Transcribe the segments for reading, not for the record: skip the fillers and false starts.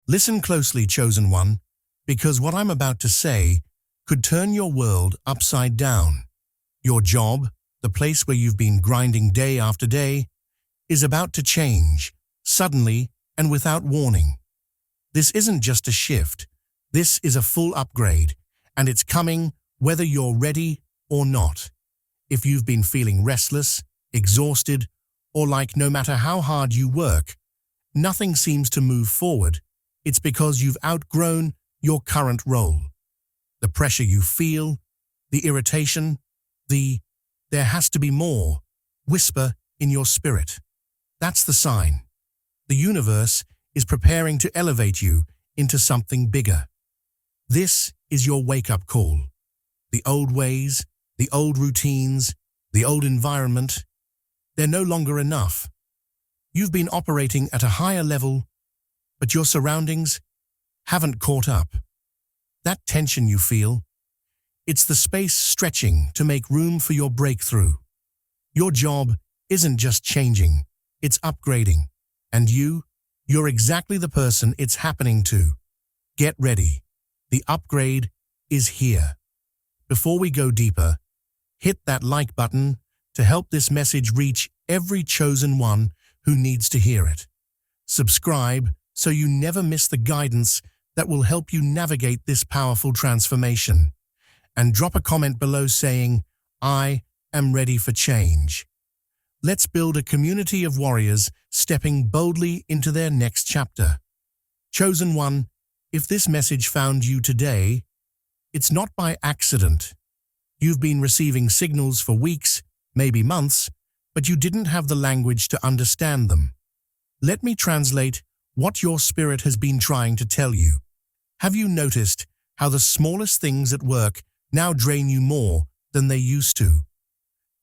Listen closely, Chosen One, because what I'm about to say could turn your world upside down. Your job, the place where you've been grinding day after day, is about to change, suddenly and without warning. This isn't just a shift. This is a full upgrade, and it's coming whether you're ready or not. If you've been feeling restless, exhausted, or like no matter how hard you work, nothing seems to move forward, it's because you've outgrown your current role. The pressure you feel, the irritation, there has to be more, whisper in your spirit. That's the sign. The universe is preparing to elevate you into something bigger. This is your wake-up call. The old ways, the old routines, the old environment, they're no longer enough. You've been operating at a higher level, but your surroundings haven't caught up. That tension you feel, it's the space stretching to make room for your breakthrough. Your job isn't just changing, it's upgrading. And you're exactly the person it's happening to. Get ready. The upgrade is here. Before we go deeper, hit that like button to help this message reach every chosen one who needs to hear it. Subscribe so you never miss the guidance that will help you navigate this powerful transformation. And drop a comment below saying, "I am ready for change." Let's build a community of warriors stepping boldly into their next chapter. Chosen One, if this message found you today, it's not by accident. You've been receiving signals for weeks, maybe months, but you didn't have the language to understand them. Let me translate what your spirit has been trying to tell you. Have you noticed how the smallest things at work now drain you more than they used to?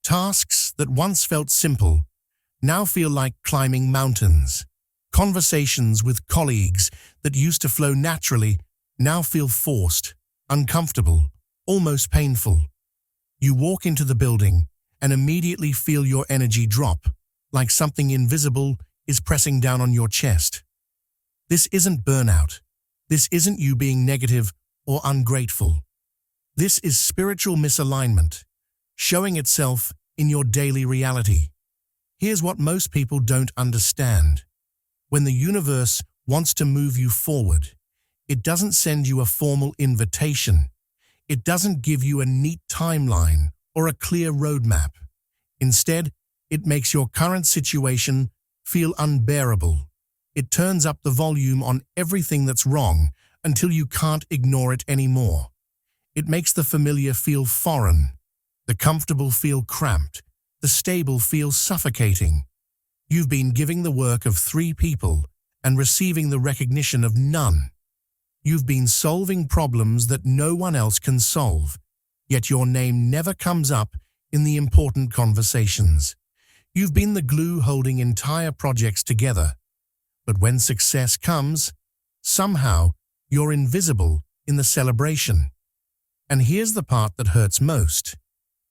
Tasks that once felt simple now feel like climbing mountains. Conversations with colleagues that used to flow naturally now feel forced, uncomfortable, almost painful. You walk into the building and immediately feel your energy drop, like something invisible is pressing down on your chest. This isn't burnout. This isn't you being negative or ungrateful. This is spiritual misalignment, showing itself in your daily reality. Here's what most people don't understand. When the universe wants to move you forward, it doesn't send you a formal invitation. It doesn't give you a neat timeline or a clear roadmap. Instead, it makes your current situation feel unbearable. It turns up the volume on everything that's wrong until you can't ignore it anymore. It makes the familiar feel foreign, the comfortable feel cramped, the stable feel suffocating. You've been giving the work of 3 people and receiving the recognition of none. You've been solving problems that no one else can solve, yet your name never comes up in the important conversations. You've been the glue holding entire projects together. But when success comes, somehow you're invisible in the celebration. And here's the part that hurts most.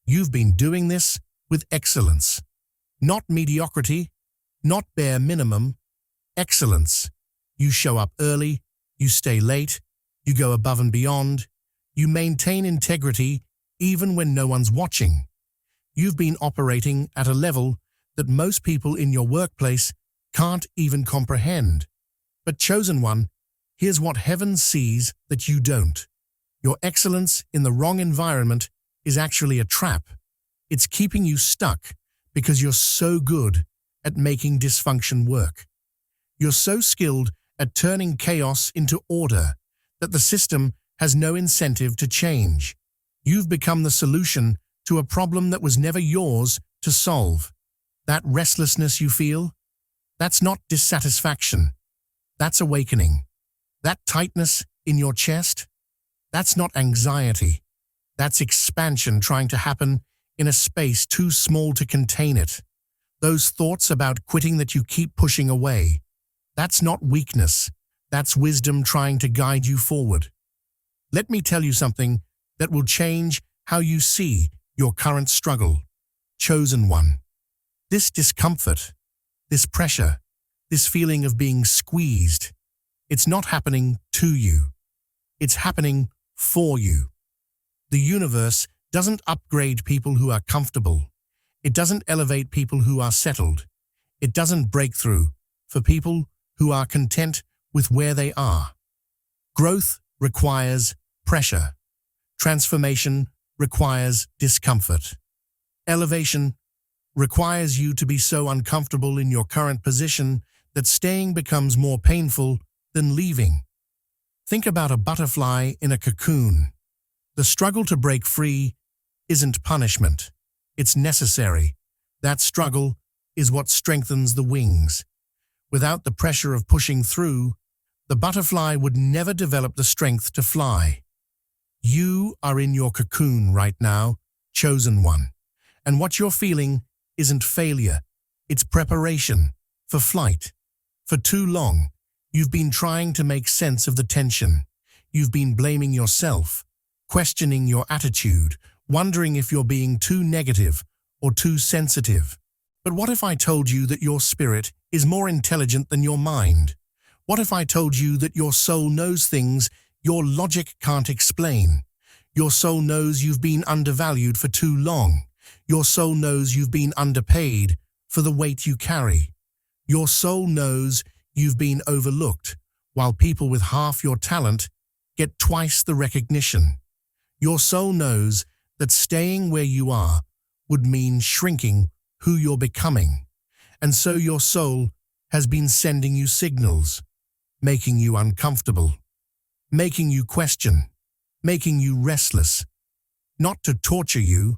You've been doing this with excellence. Not mediocrity, not bare minimum, excellence. You show up early, you stay late, you go above and beyond, you maintain integrity even when no one's watching. You've been operating at a level that most people in your workplace can't even comprehend. But Chosen One, here's what heaven sees that you don't. Your excellence in the wrong environment is actually a trap. It's keeping you stuck because you're so good at making dysfunction work. You're so skilled at turning chaos into order that the system has no incentive to change. You've become the solution to a problem that was never yours to solve. That restlessness you feel, that's not dissatisfaction. That's awakening. That tightness in your chest, that's not anxiety. That's expansion trying to happen in a space too small to contain it. Those thoughts about quitting that you keep pushing away, that's not weakness. That's wisdom trying to guide you forward. Let me tell you something that will change how you see your current struggle. Chosen One. This discomfort, this pressure, this feeling of being squeezed, It's not happening to you. It's happening for you. The universe doesn't upgrade people who are comfortable. It doesn't elevate people who are settled. It doesn't break through for people who are content with where they are. Growth requires pressure. Transformation requires discomfort. Elevation requires you to be so uncomfortable in your current position that staying becomes more painful than leaving. Think about a butterfly in a cocoon. The struggle to break free isn't punishment. It's necessary. That struggle is what strengthens the wings. Without the pressure of pushing through, the butterfly would never develop the strength to fly. You are in your cocoon right now, chosen one. And what you're feeling isn't failure. It's preparation for flight. For too long, you've been trying to make sense of the tension. You've been blaming yourself, questioning your attitude, wondering if you're being too negative or too sensitive. But what if I told you that your spirit is more intelligent than your mind? What if I told you that your soul knows things your logic can't explain? Your soul knows you've been undervalued for too long. Your soul knows you've been underpaid for the weight you carry. Your soul knows you've been overlooked, while people with half your talent get twice the recognition. Your soul knows that staying where you are would mean shrinking who you're becoming. And so your soul has been sending you signals, making you uncomfortable, making you question, making you restless, not to torture you,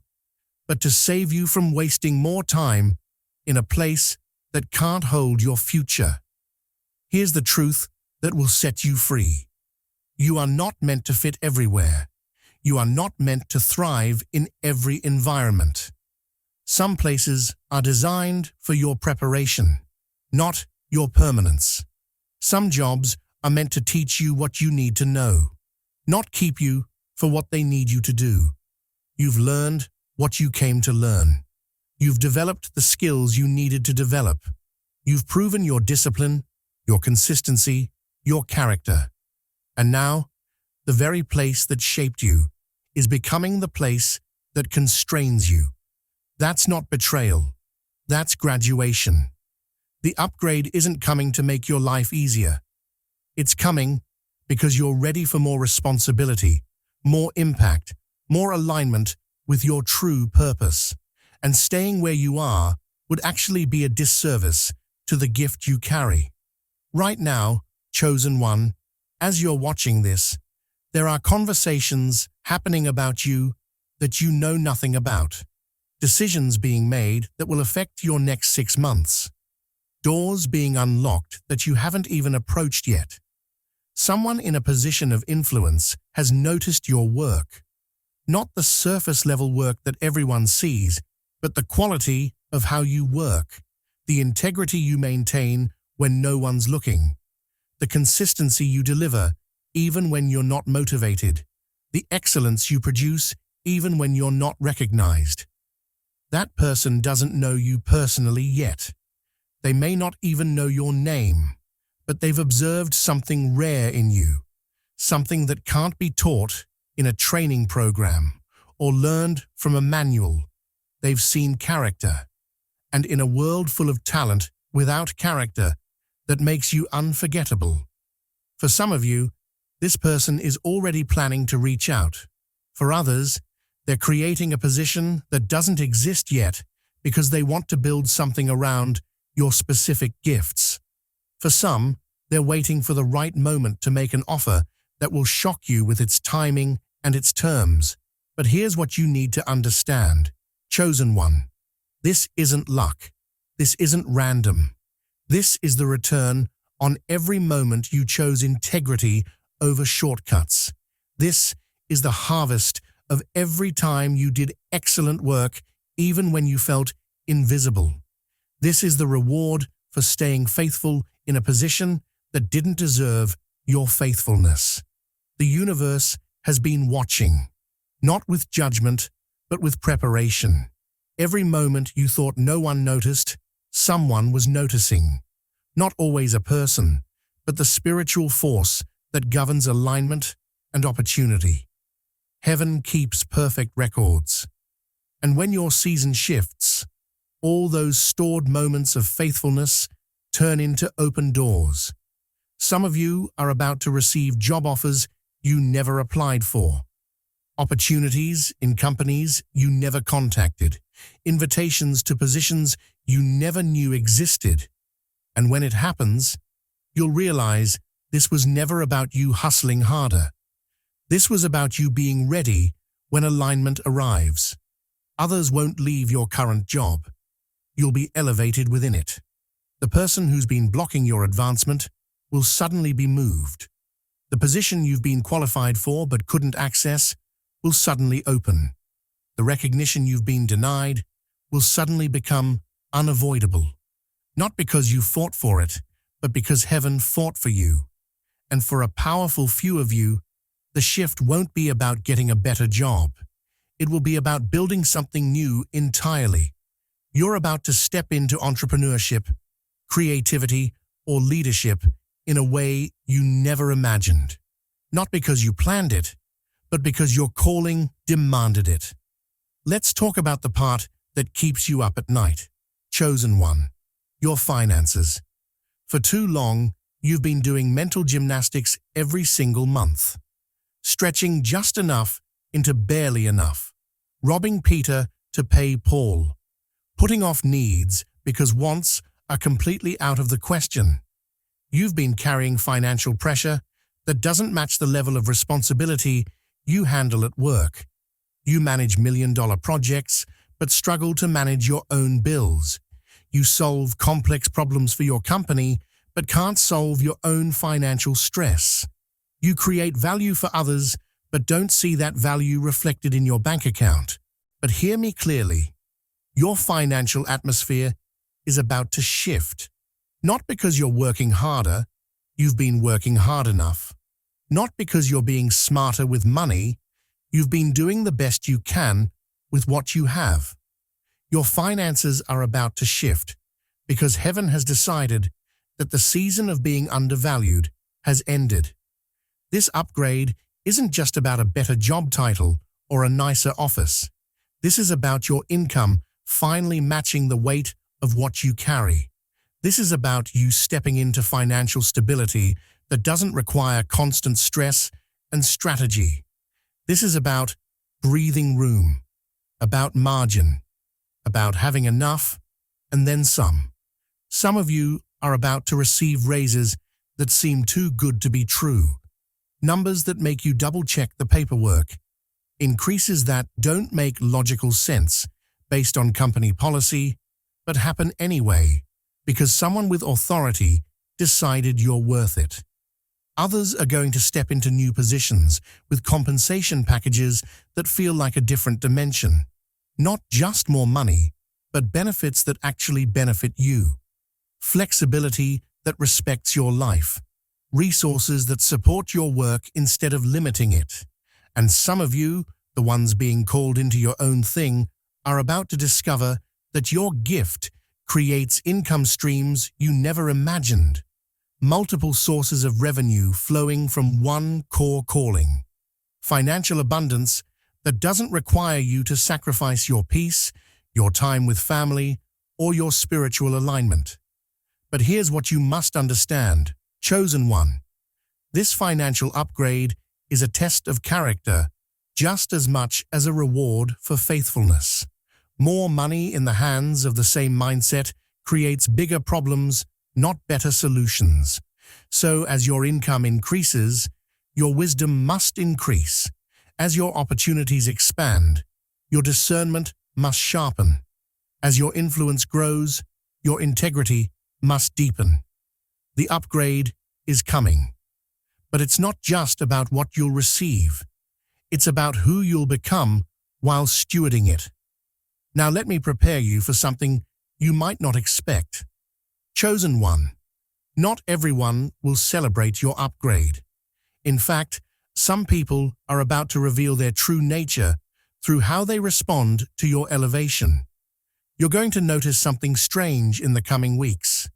but to save you from wasting more time in a place that can't hold your future. Here's the truth that will set you free. You are not meant to fit everywhere. You are not meant to thrive in every environment. Some places are designed for your preparation, not your permanence. Some jobs are meant to teach you what you need to know, not keep you for what they need you to do. You've learned what you came to learn. You've developed the skills you needed to develop. You've proven your discipline, your consistency, your character. And now, the very place that shaped you is becoming the place that constrains you. That's not betrayal. That's graduation. The upgrade isn't coming to make your life easier. It's coming because you're ready for more responsibility, more impact, more alignment with your true purpose. And staying where you are would actually be a disservice to the gift you carry. Right now, chosen one, as you're watching this, there are conversations happening about you that you know nothing about. Decisions being made that will affect your next 6 months. Doors being unlocked that you haven't even approached yet. Someone in a position of influence has noticed your work. Not the surface-level work that everyone sees, but the quality of how you work, the integrity you maintain when no one's looking, the consistency you deliver even when you're not motivated, the excellence you produce even when you're not recognized. That person doesn't know you personally yet. They may not even know your name, but they've observed something rare in you, something that can't be taught in a training program or learned from a manual. They've seen character, and in a world full of talent without character that makes you unforgettable. For some of you, this person is already planning to reach out. For others, they're creating a position that doesn't exist yet because they want to build something around your specific gifts. For some, they're waiting for the right moment to make an offer that will shock you with its timing and its terms. But here's what you need to understand. Chosen one. This isn't luck. This isn't random. This is the return on every moment you chose integrity over shortcuts. This is the harvest of every time you did excellent work even when you felt invisible. This is the reward for staying faithful in a position that didn't deserve your faithfulness. The universe has been watching, not with judgment, but with preparation. Every moment you thought no one noticed, someone was noticing. Not always a person, but the spiritual force that governs alignment and opportunity. Heaven keeps perfect records. And when your season shifts, all those stored moments of faithfulness turn into open doors. Some of you are about to receive job offers you never applied for, opportunities in companies you never contacted, invitations to positions you never knew existed. And when it happens, you'll realize this was never about you hustling harder. This was about you being ready when alignment arrives. Others won't leave your current job. You'll be elevated within it. The person who's been blocking your advancement will suddenly be moved. The position you've been qualified for but couldn't access will suddenly open. The recognition you've been denied will suddenly become unavoidable. Not because you fought for it, but because heaven fought for you. And for a powerful few of you, the shift won't be about getting a better job. It will be about building something new entirely. You're about to step into entrepreneurship, creativity, or leadership in a way you never imagined. Not because you planned it, but because your calling demanded it. Let's talk about the part that keeps you up at night. Chosen one, your finances. For too long, you've been doing mental gymnastics every single month, stretching just enough into barely enough, robbing Peter to pay Paul, putting off needs because wants are completely out of the question. You've been carrying financial pressure that doesn't match the level of responsibility you handle at work. You manage million-dollar projects, but struggle to manage your own bills. You solve complex problems for your company, but can't solve your own financial stress. You create value for others, but don't see that value reflected in your bank account. But hear me clearly. Your financial atmosphere is about to shift. Not because you're working harder, you've been working hard enough. Not because you're being smarter with money, you've been doing the best you can with what you have. Your finances are about to shift because heaven has decided that the season of being undervalued has ended. This upgrade isn't just about a better job title or a nicer office. This is about your income finally matching the weight of what you carry. This is about you stepping into financial stability that doesn't require constant stress and strategy. This is about breathing room, about margin, about having enough and then some. Some of you are about to receive raises that seem too good to be true, numbers that make you double-check the paperwork, increases that don't make logical sense based on company policy, but happen anyway because someone with authority decided you're worth it. Others are going to step into new positions with compensation packages that feel like a different dimension. Not just more money, but benefits that actually benefit you. Flexibility that respects your life. Resources that support your work instead of limiting it. And some of you, the ones being called into your own thing, are about to discover that your gift creates income streams you never imagined. Multiple sources of revenue flowing from one core calling. Financial abundance that doesn't require you to sacrifice your peace, your time with family, or your spiritual alignment. But here's what you must understand, chosen one. This financial upgrade is a test of character just as much as a reward for faithfulness. More money in the hands of the same mindset creates bigger problems, not better solutions. So as your income increases, your wisdom must increase. As your opportunities expand, your discernment must sharpen. As your influence grows, your integrity must deepen. The upgrade is coming. But it's not just about what you'll receive. It's about who you'll become while stewarding it. Now let me prepare you for something you might not expect. Chosen one. Not everyone will celebrate your upgrade. In fact, some people are about to reveal their true nature through how they respond to your elevation. You're going to notice something strange in the coming weeks.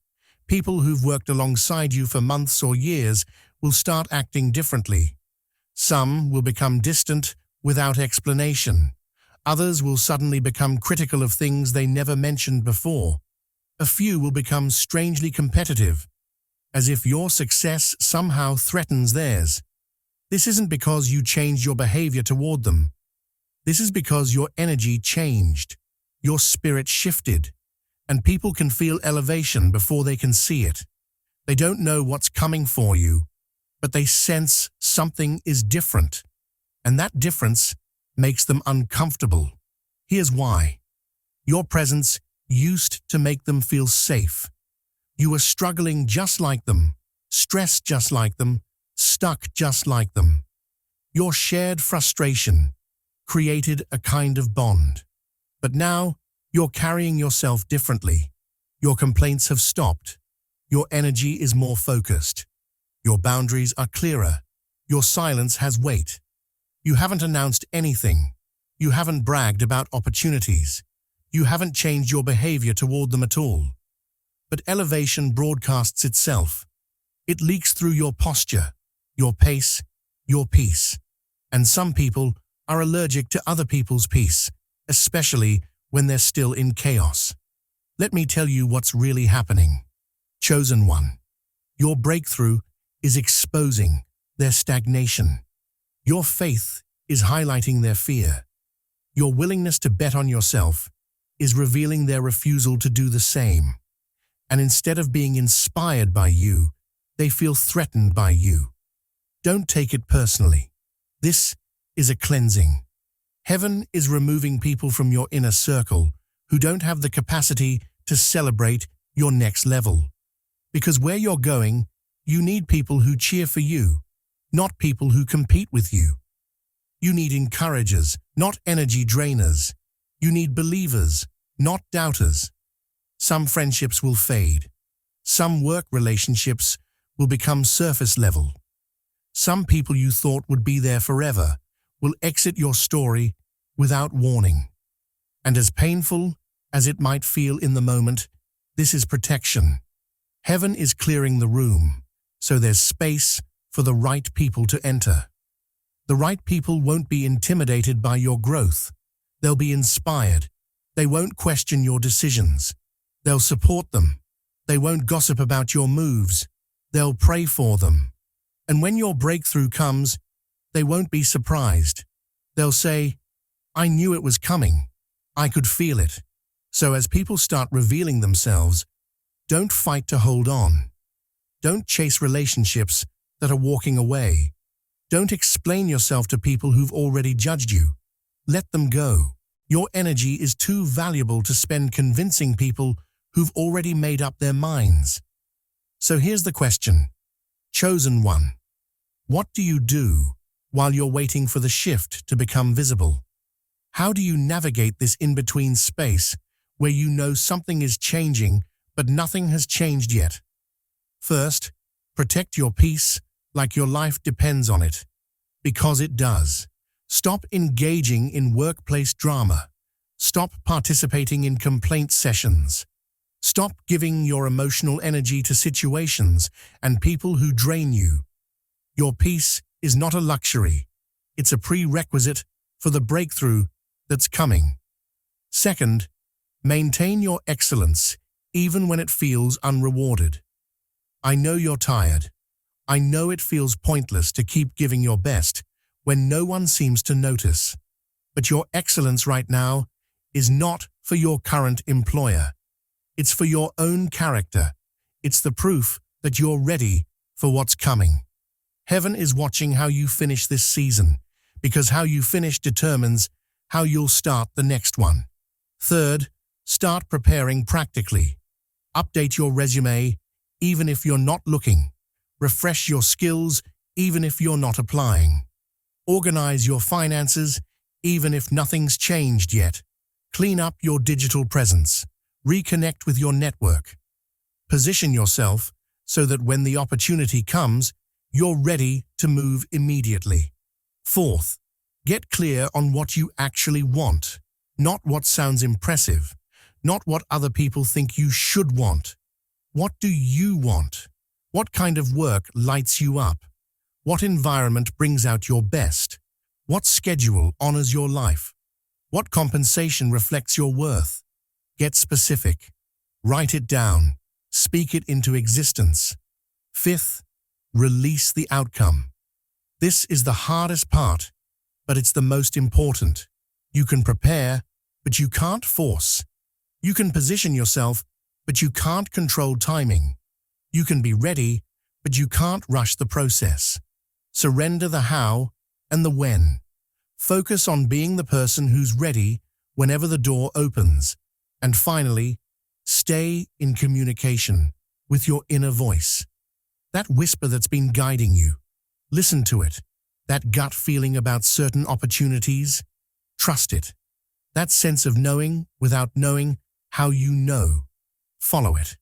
People who've worked alongside you for months or years will start acting differently. Some will become distant without explanation. Others will suddenly become critical of things they never mentioned before. A few will become strangely competitive, as if your success somehow threatens theirs. This isn't because you changed your behavior toward them. This is because your energy changed, your spirit shifted, and people can feel elevation before they can see it. They don't know what's coming for you, but they sense something is different, and that difference makes them uncomfortable. Here's why. Your presence used to make them feel safe. You were struggling just like them, stressed just like them, stuck just like them. Your shared frustration created a kind of bond. But now, you're carrying yourself differently. Your complaints have stopped. Your energy is more focused. Your boundaries are clearer. Your silence has weight. You haven't announced anything. You haven't bragged about opportunities. You haven't changed your behavior toward them at all. But elevation broadcasts itself. It leaks through your posture, your pace, your peace. And some people are allergic to other people's peace, especially when they're still in chaos. Let me tell you what's really happening. Chosen one. Your breakthrough is exposing their stagnation. Your faith is highlighting their fear. Your willingness to bet on yourself is revealing their refusal to do the same. And instead of being inspired by you, they feel threatened by you. Don't take it personally. This is a cleansing. Heaven is removing people from your inner circle who don't have the capacity to celebrate your next level. Because where you're going, you need people who cheer for you, not people who compete with you. You need encouragers, not energy drainers. You need believers, not doubters. Some friendships will fade. Some work relationships will become surface level. Some people you thought would be there forever will exit your story without warning. And as painful as it might feel in the moment, this is protection. Heaven is clearing the room, so there's space for the right people to enter. The right people won't be intimidated by your growth. They'll be inspired. They won't question your decisions. They'll support them. They won't gossip about your moves. They'll pray for them. And when your breakthrough comes, they won't be surprised. They'll say, "I knew it was coming. I could feel it." So as people start revealing themselves, don't fight to hold on. Don't chase relationships that are walking away. Don't explain yourself to people who've already judged you. Let them go. Your energy is too valuable to spend convincing people who've already made up their minds. So here's the question. Chosen one. What do you do while you're waiting for the shift to become visible? How do you navigate this in-between space where you know something is changing but nothing has changed yet? First, protect your peace like your life depends on it, because it does. Stop engaging in workplace drama. Stop participating in complaint sessions. Stop giving your emotional energy to situations and people who drain you. Your peace is not a luxury. It's a prerequisite for the breakthrough that's coming. Second, maintain your excellence even when it feels unrewarded. I know you're tired. I know it feels pointless to keep giving your best when no one seems to notice. But your excellence right now is not for your current employer. It's for your own character. It's the proof that you're ready for what's coming. Heaven is watching how you finish this season, because how you finish determines how you'll start the next one. Third, start preparing practically. Update your resume, even if you're not looking. Refresh your skills, even if you're not applying. Organize your finances, even if nothing's changed yet. Clean up your digital presence. Reconnect with your network. Position yourself so that when the opportunity comes, you're ready to move immediately. Fourth, get clear on what you actually want, not what sounds impressive, not what other people think you should want. What do you want? What kind of work lights you up? What environment brings out your best? What schedule honors your life? What compensation reflects your worth? Get specific. Write it down. Speak it into existence. Fifth, release the outcome. This is the hardest part, but it's the most important. You can prepare, but you can't force. You can position yourself, but you can't control timing. You can be ready, but you can't rush the process. Surrender the how and the when. Focus on being the person who's ready whenever the door opens. And finally, stay in communication with your inner voice. That whisper that's been guiding you. Listen to it. That gut feeling about certain opportunities. Trust it. That sense of knowing without knowing how you know. Follow it.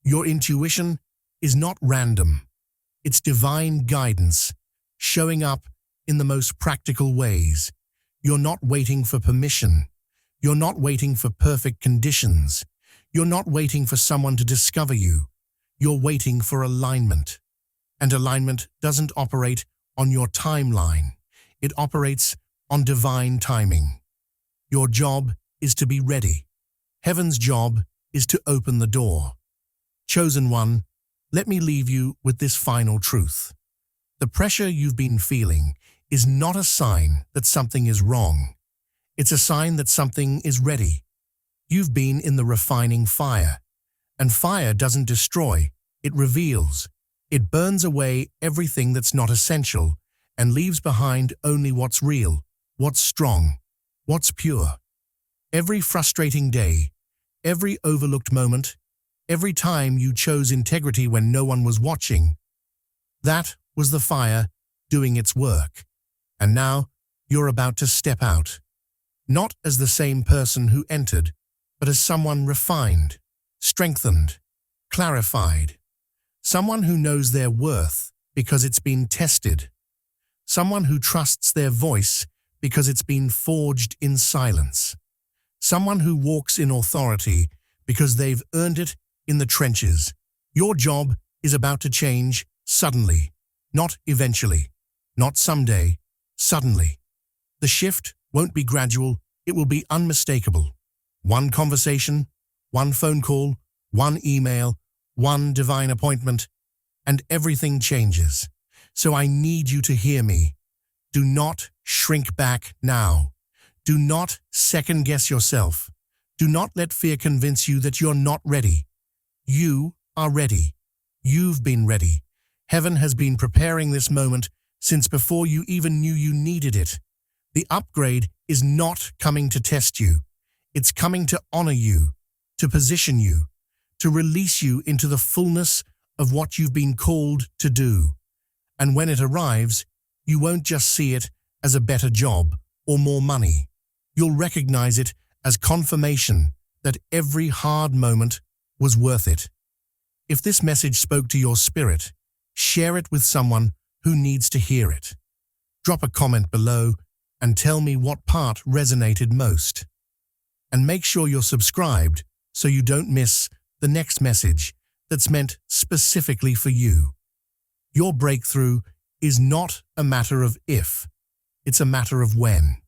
Your intuition is not random. It's divine guidance, showing up in the most practical ways. You're not waiting for permission. You're not waiting for perfect conditions. You're not waiting for someone to discover you. You're waiting for alignment. And alignment doesn't operate on your timeline. It operates on divine timing. Your job is to be ready. Heaven's job is to open the door. Chosen one, let me leave you with this final truth. The pressure you've been feeling is not a sign that something is wrong. It's a sign that something is ready. You've been in the refining fire, and fire doesn't destroy, it reveals. It burns away everything that's not essential and leaves behind only what's real, what's strong, what's pure. Every frustrating day, every overlooked moment, every time you chose integrity when no one was watching, that was the fire doing its work. And now you're about to step out, not as the same person who entered, but as someone refined, strengthened, clarified. Someone who knows their worth because it's been tested. Someone who trusts their voice because it's been forged in silence. Someone who walks in authority because they've earned it in the trenches. Your job is about to change suddenly, not eventually, not someday, suddenly. The shift won't be gradual, it will be unmistakable. One conversation, one phone call, one email, one divine appointment, and everything changes. So I need you to hear me. Do not shrink back now. Do not second-guess yourself. Do not let fear convince you that you're not ready. You are ready. You've been ready. Heaven has been preparing this moment since before you even knew you needed it. The upgrade is not coming to test you. It's coming to honor you, to position you, to release you into the fullness of what you've been called to do. And when it arrives, you won't just see it as a better job or more money. You'll recognize it as confirmation that every hard moment was worth it. If this message spoke to your spirit, share it with someone who needs to hear it. Drop a comment below and tell me what part resonated most. And make sure you're subscribed so you don't miss the next message that's meant specifically for you. Your breakthrough is not a matter of if, it's a matter of when.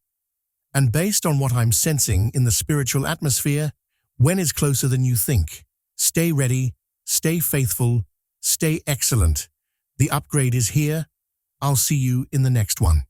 And based on what I'm sensing in the spiritual atmosphere, when is closer than you think. Stay ready, stay faithful, stay excellent. The upgrade is here. I'll see you in the next one.